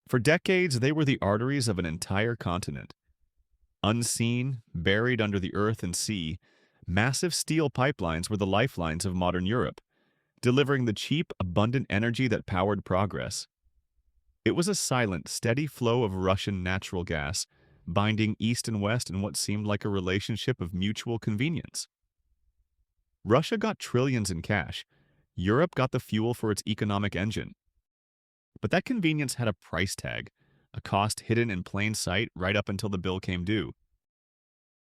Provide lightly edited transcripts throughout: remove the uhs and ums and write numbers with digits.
For decades, they were the arteries of an entire continent. Unseen, buried under the earth and sea, massive steel pipelines were the lifelines of modern Europe, delivering the cheap, abundant energy that powered progress. It was a silent, steady flow of Russian natural gas, binding East and West in what seemed like a relationship of mutual convenience. Russia got trillions in cash. Europe got the fuel for its economic engine. But that convenience had a price tag, a cost hidden in plain sight right up until the bill came due.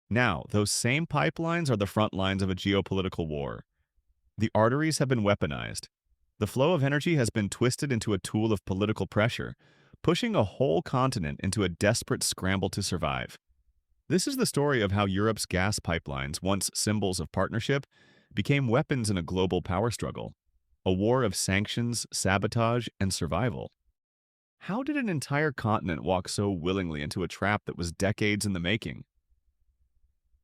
Now, those same pipelines are the front lines of a geopolitical war. The arteries have been weaponized. The flow of energy has been twisted into a tool of political pressure, pushing a whole continent into a desperate scramble to survive. This is the story of how Europe's gas pipelines, once symbols of partnership, became weapons in a global power struggle, a war of sanctions, sabotage, and survival. How did an entire continent walk so willingly into a trap that was decades in the making?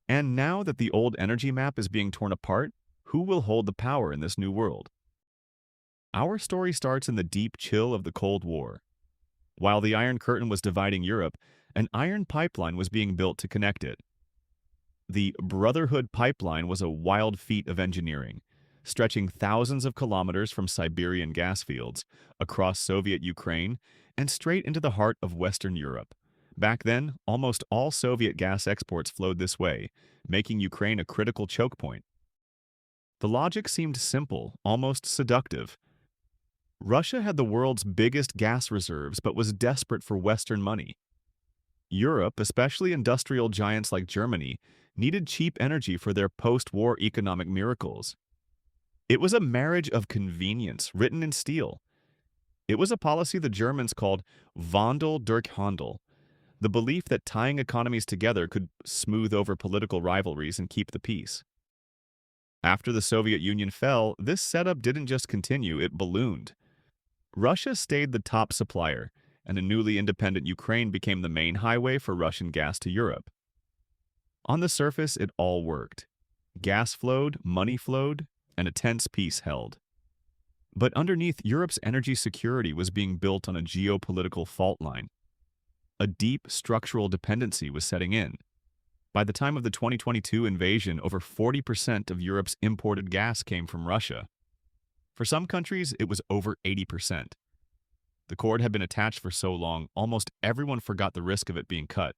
And now that the old energy map is being torn apart, who will hold the power in this new world? Our story starts in the deep chill of the Cold War. While the Iron Curtain was dividing Europe, an iron pipeline was being built to connect it. The Brotherhood pipeline was a wild feat of engineering, stretching thousands of kilometers from Siberian gas fields, across Soviet Ukraine, and straight into the heart of Western Europe. Back then, almost all Soviet gas exports flowed this way, making Ukraine a critical choke point. The logic seemed simple, almost seductive. Russia had the world's biggest gas reserves but was desperate for Western money. Europe, especially industrial giants like Germany, needed cheap energy for their post-war economic miracles. It was a marriage of convenience, written in steel. It was a policy the Germans called Wandel durch Handel, the belief that tying economies together could smooth over political rivalries and keep the peace. After the Soviet Union fell, this setup didn't just continue, it ballooned. Russia stayed the top supplier, and a newly independent Ukraine became the main highway for Russian gas to Europe. On the surface, it all worked. Gas flowed, money flowed, and a tense peace held. But underneath, Europe's energy security was being built on a geopolitical fault line. A deep structural dependency was setting in. By the time of the 2022 invasion, over 40% of Europe's imported gas came from Russia. For some countries, it was over 80%. The cord had been attached for so long, almost everyone forgot the risk of it being cut.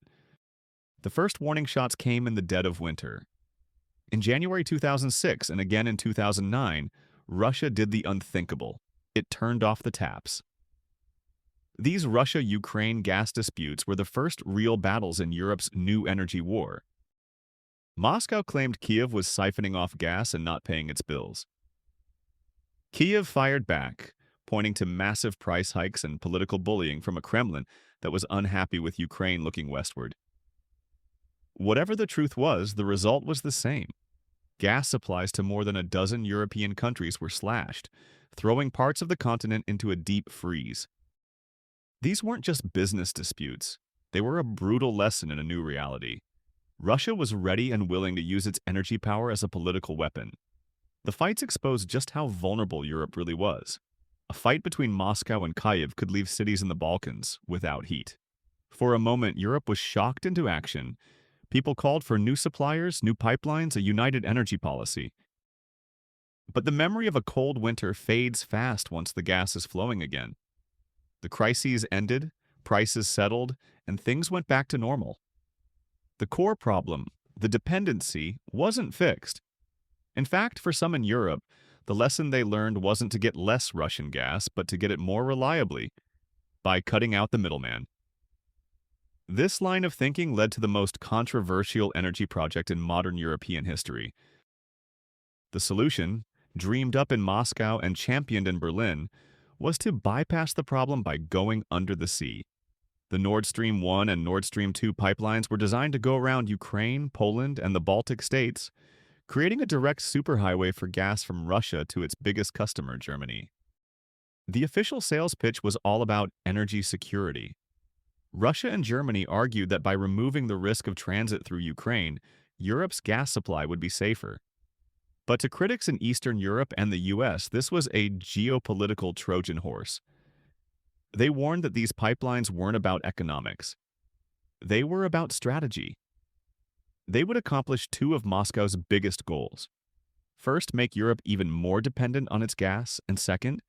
The first warning shots came in the dead of winter. In January 2006 and again in 2009, Russia did the unthinkable. It turned off the taps. These Russia-Ukraine gas disputes were the first real battles in Europe's new energy war. Moscow claimed Kiev was siphoning off gas and not paying its bills. Kiev fired back, pointing to massive price hikes and political bullying from a Kremlin that was unhappy with Ukraine looking westward. Whatever the truth was, the result was the same. Gas supplies to more than a dozen European countries were slashed, throwing parts of the continent into a deep freeze. These weren't just business disputes. They were a brutal lesson in a new reality. Russia was ready and willing to use its energy power as a political weapon. The fights exposed just how vulnerable Europe really was. A fight between Moscow and Kyiv could leave cities in the Balkans without heat. For a moment, Europe was shocked into action. People called for new suppliers, new pipelines, a united energy policy. But the memory of a cold winter fades fast once the gas is flowing again. The crises ended, prices settled, and things went back to normal. The core problem, the dependency, wasn't fixed. In fact, for some in Europe, the lesson they learned wasn't to get less Russian gas, but to get it more reliably, by cutting out the middleman. This line of thinking led to the most controversial energy project in modern European history. The solution, dreamed up in Moscow and championed in Berlin, was to bypass the problem by going under the sea. The Nordstream 1 and Nordstream 2 pipelines were designed to go around Ukraine, Poland, and the Baltic states, creating a direct superhighway for gas from Russia to its biggest customer, Germany. The official sales pitch was all about energy security. Russia and Germany argued that by removing the risk of transit through Ukraine, Europe's gas supply would be safer. But to critics in Eastern Europe and the US, this was a geopolitical Trojan horse. They warned that these pipelines weren't about economics. They were about strategy. They would accomplish two of Moscow's biggest goals. First, make Europe even more dependent on its gas, and second,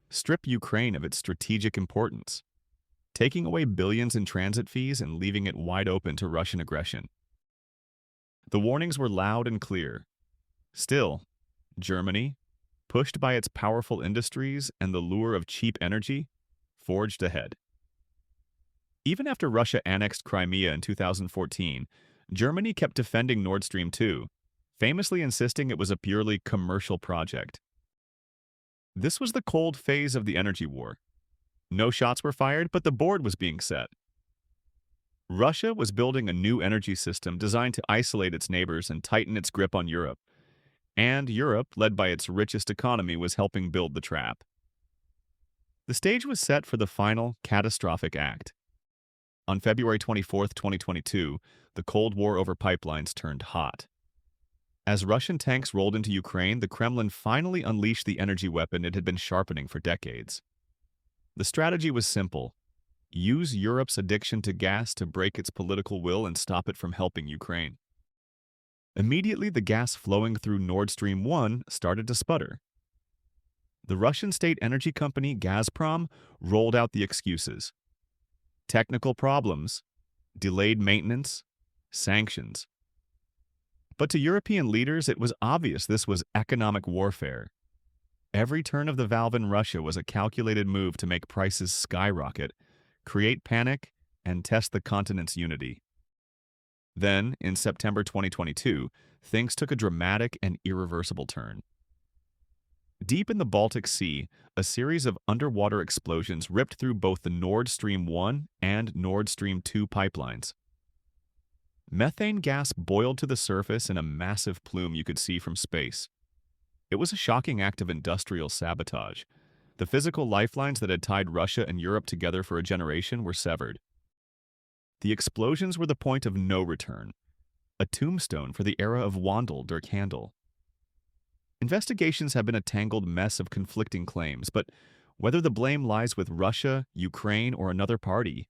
strip Ukraine of its strategic importance, taking away billions in transit fees and leaving it wide open to Russian aggression. The warnings were loud and clear. Still, Germany, pushed by its powerful industries and the lure of cheap energy, forged ahead. Even after Russia annexed Crimea in 2014, Germany kept defending Nord Stream 2, famously insisting it was a purely commercial project. This was the cold phase of the energy war. No shots were fired, but the board was being set. Russia was building a new energy system designed to isolate its neighbors and tighten its grip on Europe. And Europe, led by its richest economy, was helping build the trap. The stage was set for the final, catastrophic act. On February 24, 2022, the Cold War over pipelines turned hot. As Russian tanks rolled into Ukraine, the Kremlin finally unleashed the energy weapon it had been sharpening for decades. The strategy was simple: use Europe's addiction to gas to break its political will and stop it from helping Ukraine. Immediately, the gas flowing through Nord Stream 1 started to sputter. The Russian state energy company Gazprom rolled out the excuses: technical problems, delayed maintenance, sanctions. But to European leaders, it was obvious this was economic warfare. Every turn of the valve in Russia was a calculated move to make prices skyrocket, create panic, and test the continent's unity. Then, in September 2022, things took a dramatic and irreversible turn. Deep in the Baltic Sea, a series of underwater explosions ripped through both the Nord Stream 1 and Nord Stream 2 pipelines. Methane gas boiled to the surface in a massive plume you could see from space. It was a shocking act of industrial sabotage. The physical lifelines that had tied Russia and Europe together for a generation were severed. The explosions were the point of no return, a tombstone for the era of Wandel der Candle. Investigations have been a tangled mess of conflicting claims, but whether the blame lies with Russia, Ukraine, or another party,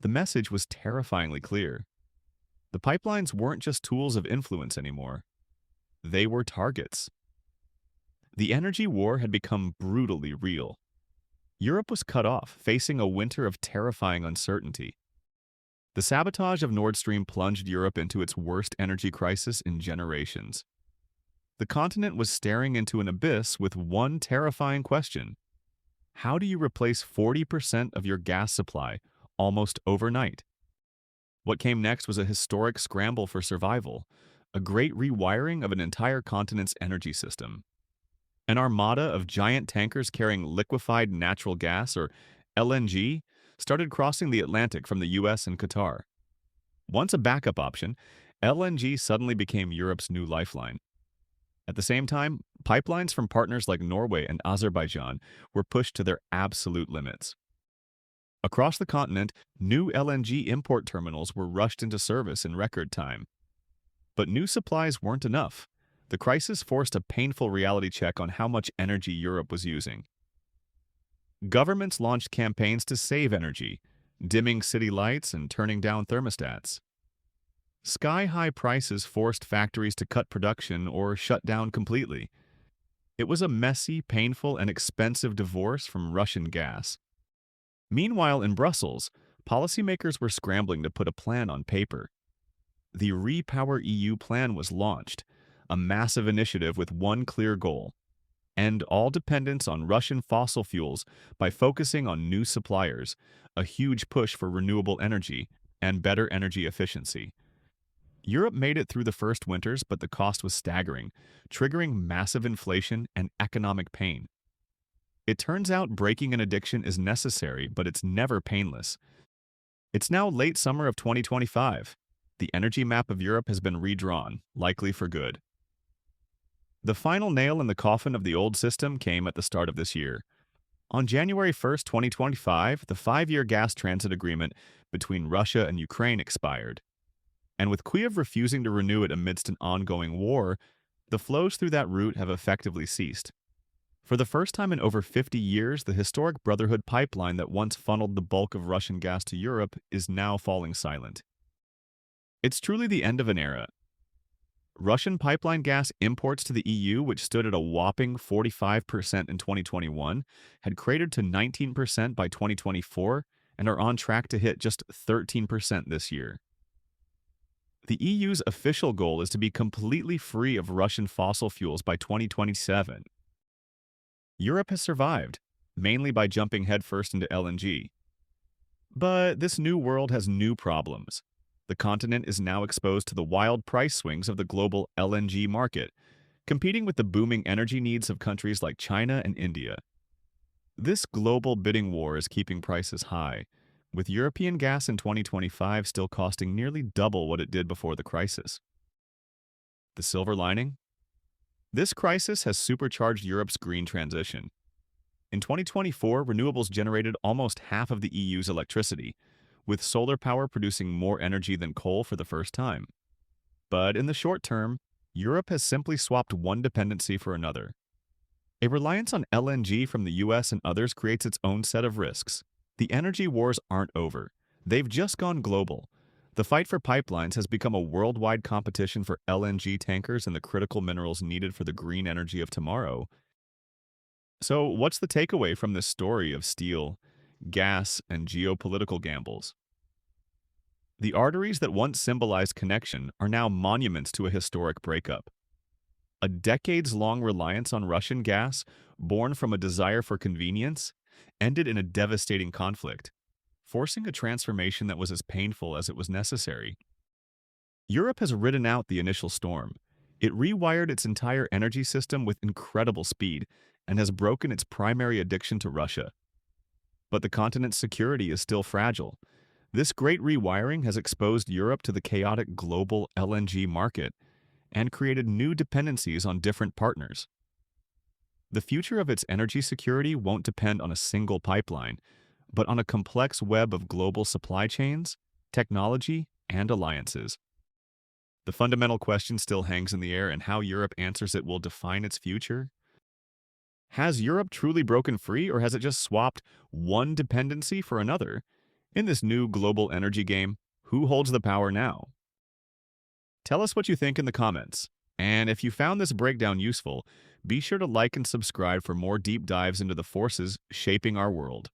the message was terrifyingly clear. The pipelines weren't just tools of influence anymore. They were targets. The energy war had become brutally real. Europe was cut off, facing a winter of terrifying uncertainty. The sabotage of Nord Stream plunged Europe into its worst energy crisis in generations. The continent was staring into an abyss with one terrifying question: how do you replace 40% of your gas supply almost overnight? What came next was a historic scramble for survival, a great rewiring of an entire continent's energy system. An armada of giant tankers carrying liquefied natural gas, or LNG, started crossing the Atlantic from the US and Qatar. Once a backup option, LNG suddenly became Europe's new lifeline. At the same time, pipelines from partners like Norway and Azerbaijan were pushed to their absolute limits. Across the continent, new LNG import terminals were rushed into service in record time. But new supplies weren't enough. The crisis forced a painful reality check on how much energy Europe was using. Governments launched campaigns to save energy, dimming city lights and turning down thermostats. Sky-high prices forced factories to cut production or shut down completely. It was a messy, painful, and expensive divorce from Russian gas. Meanwhile, in Brussels, policymakers were scrambling to put a plan on paper. The Repower EU plan was launched, a massive initiative with one clear goal: end all dependence on Russian fossil fuels by focusing on new suppliers, a huge push for renewable energy, and better energy efficiency. Europe made it through the first winters, but the cost was staggering, triggering massive inflation and economic pain. It turns out breaking an addiction is necessary, but it's never painless. It's now late summer of 2025. The energy map of Europe has been redrawn, likely for good. The final nail in the coffin of the old system came at the start of this year. On January 1, 2025, the 5-year gas transit agreement between Russia and Ukraine expired. And with Kyiv refusing to renew it amidst an ongoing war, the flows through that route have effectively ceased. For the first time in over 50 years, the historic Brotherhood pipeline that once funneled the bulk of Russian gas to Europe is now falling silent. It's truly the end of an era. Russian pipeline gas imports to the EU, which stood at a whopping 45% in 2021, had cratered to 19% by 2024 and are on track to hit just 13% this year. The EU's official goal is to be completely free of Russian fossil fuels by 2027. Europe has survived, mainly by jumping headfirst into LNG. But this new world has new problems. The continent is now exposed to the wild price swings of the global LNG market, competing with the booming energy needs of countries like China and India. This global bidding war is keeping prices high, with European gas in 2025 still costing nearly double what it did before the crisis. The silver lining? This crisis has supercharged Europe's green transition. In 2024, renewables generated almost half of the EU's electricity, with solar power producing more energy than coal for the first time. But in the short term, Europe has simply swapped one dependency for another. A reliance on LNG from the US and others creates its own set of risks. The energy wars aren't over. They've just gone global. The fight for pipelines has become a worldwide competition for LNG tankers and the critical minerals needed for the green energy of tomorrow. So, what's the takeaway from this story of steel, gas, and geopolitical gambles? The arteries that once symbolized connection are now monuments to a historic breakup. A decades-long reliance on Russian gas, born from a desire for convenience, ended in a devastating conflict, forcing a transformation that was as painful as it was necessary. Europe has ridden out the initial storm. It rewired its entire energy system with incredible speed and has broken its primary addiction to Russia. But the continent's security is still fragile. This great rewiring has exposed Europe to the chaotic global LNG market and created new dependencies on different partners. The future of its energy security won't depend on a single pipeline, but on a complex web of global supply chains, technology, and alliances. The fundamental question still hangs in the air, and how Europe answers it will define its future. Has Europe truly broken free, or has it just swapped one dependency for another? In this new global energy game, who holds the power now? Tell us what you think in the comments. And if you found this breakdown useful, be sure to like and subscribe for more deep dives into the forces shaping our world.